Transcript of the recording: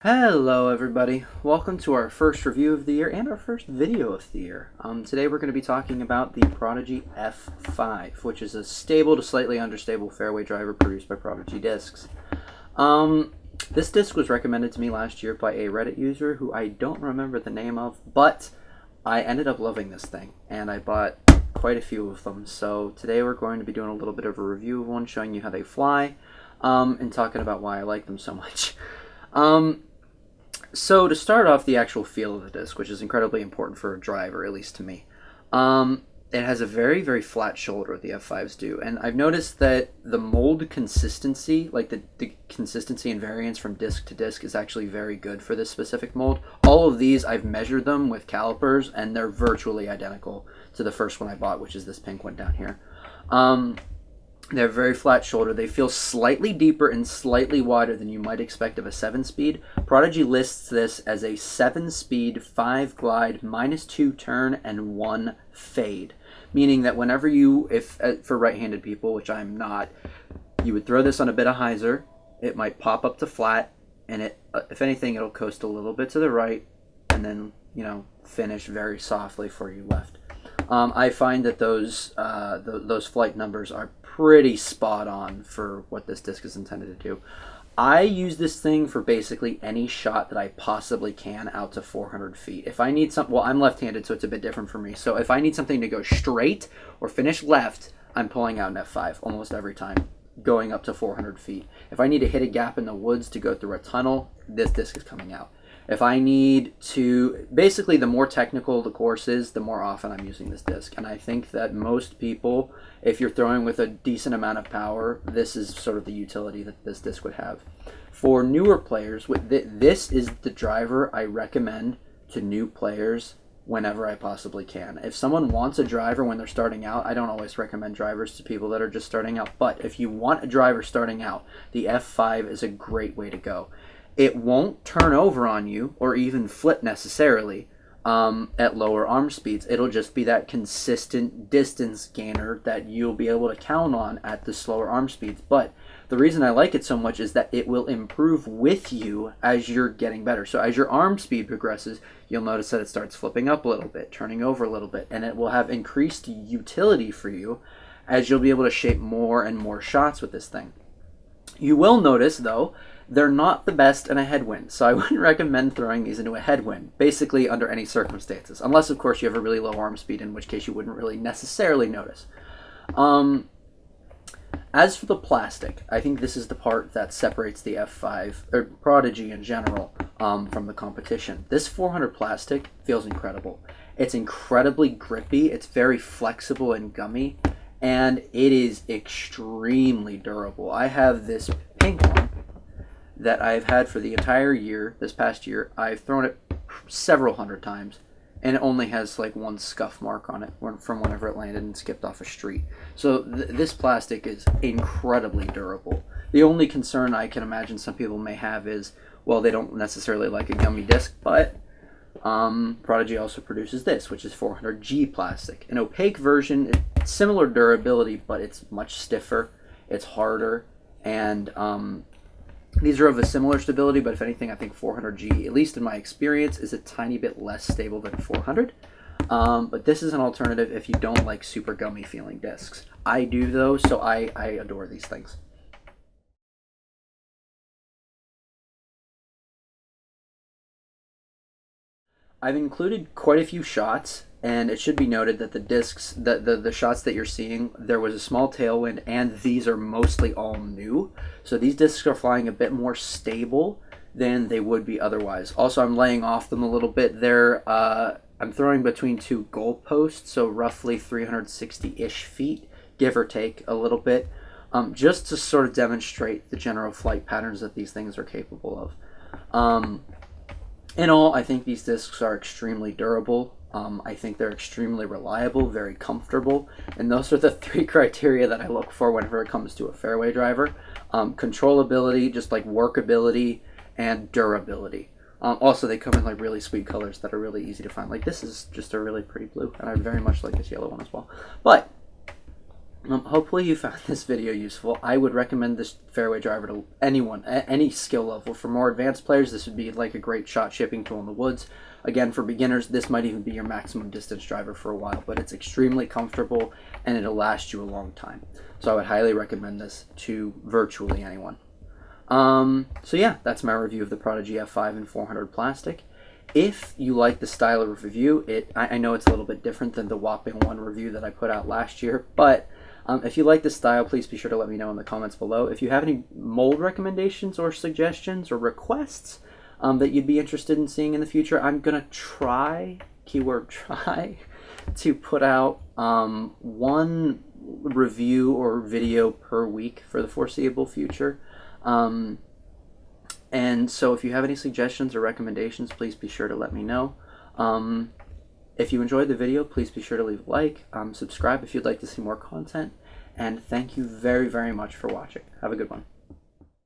Hello everybody, welcome to our first review of the year and our first video of the year. Today we're going to be talking about the Prodigy F5, which is a stable to slightly understable fairway driver produced by Prodigy Discs. This disc was recommended to me last year by a Reddit user who I don't remember the name of, but I ended up loving this thing and I bought quite a few of them. So today we're going to be doing a little bit of a review of one, showing you how they fly, and talking about why I like them so much. So to start off, the actual feel of the disc, which is incredibly important for a driver, at least to me. It has a very, very flat shoulder, the F5s do. And I've noticed that the mold consistency, like the consistency and variance from disc to disc, is actually very good for this specific mold. All of these, I've measured them with calipers, and they're virtually identical to the first one I bought, which is this pink one down here. They have very flat shoulder. They feel slightly deeper and slightly wider than you might expect of a 7-speed. Prodigy lists this as a 7-speed, 5 glide, -2 turn, and 1 fade. Meaning that whenever you, if for right-handed people, which I'm not, you would throw this on a bit of hyzer, it might pop up to flat, and it, if anything, it'll coast a little bit to the right, and then, finish very softly for you left. I find that those flight numbers are pretty spot on for what this disc is intended to do. I use this thing for basically any shot that I possibly can out to 400 feet. If I need well, I'm left-handed, so it's a bit different for me. So if I need something to go straight or finish left, I'm pulling out an F5 almost every time, going up to 400 feet. If I need to hit a gap in the woods to go through a tunnel, this disc is coming out. If I need to, basically the more technical the course is, the more often I'm using this disc. And I think that most people, if you're throwing with a decent amount of power, this is sort of the utility that this disc would have. For newer players, this is the driver I recommend to new players whenever I possibly can. If someone wants a driver when they're starting out, I don't always recommend drivers to people that are just starting out. But if you want a driver starting out, the F5 is a great way to go. It won't turn over on you or even flip necessarily at lower arm speeds. It'll just be that consistent distance gainer that you'll be able to count on at the slower arm speeds. But the reason I like it so much is that it will improve with you as you're getting better. So as your arm speed progresses, you'll notice that it starts flipping up a little bit, turning over a little bit, and it will have increased utility for you as you'll be able to shape more and more shots with this thing. You will notice, though, they're not the best in a headwind, so I wouldn't recommend throwing these into a headwind, basically under any circumstances. Unless, of course, you have a really low arm speed, in which case you wouldn't really necessarily notice. As for the plastic, I think this is the part that separates the F5, or Prodigy in general, from the competition. This 400 plastic feels incredible. It's incredibly grippy, it's very flexible and gummy, and it is extremely durable. I have this pink one that I've had for the entire year. This past year, I've thrown it several hundred times, and it only has like one scuff mark on it from whenever it landed and skipped off a street. So this plastic is incredibly durable. The only concern I can imagine some people may have is, well, they don't necessarily like a gummy disc, but Prodigy also produces this, which is 400G plastic. An opaque version, similar durability, but it's much stiffer, it's harder, and these are of a similar stability, but if anything, I think 400G, at least in my experience, is a tiny bit less stable than 400. But this is an alternative if you don't like super gummy feeling discs. I do, though, so I adore these things. I've included quite a few shots, and it should be noted that the discs, the shots that you're seeing, there was a small tailwind, and these are mostly all new. So these discs are flying a bit more stable than they would be otherwise. Also, I'm laying off them a little bit. I'm throwing between two goalposts, so roughly 360-ish feet, give or take a little bit, just to sort of demonstrate the general flight patterns that these things are capable of. In all, I think these discs are extremely durable. I think they're extremely reliable, very comfortable, and those are the three criteria that I look for whenever it comes to a fairway driver. Controllability, just like workability, and durability. Also, they come in like really sweet colors that are really easy to find. Like this is just a really pretty blue, and I very much like this yellow one as well. But Hopefully you found this video useful. I would recommend this fairway driver to anyone at any skill level. For more advanced players, this would be like a great shot chipping tool in the woods. Again, for beginners, this might even be your maximum distance driver for a while, but it's extremely comfortable and it'll last you a long time. So I would highly recommend this to virtually anyone. So yeah, that's my review of the Prodigy F5 in 400 plastic. If you like the style of review, I know it's a little bit different than the whopping one review that I put out last year, but if you like this style, please be sure to let me know in the comments below. If you have any mold recommendations or suggestions or requests that you'd be interested in seeing in the future, I'm going to try, keyword try, to put out one review or video per week for the foreseeable future. And so if you have any suggestions or recommendations, please be sure to let me know. If you enjoyed the video, please be sure to leave a like, subscribe if you'd like to see more content, and thank you very, very much for watching. Have a good one.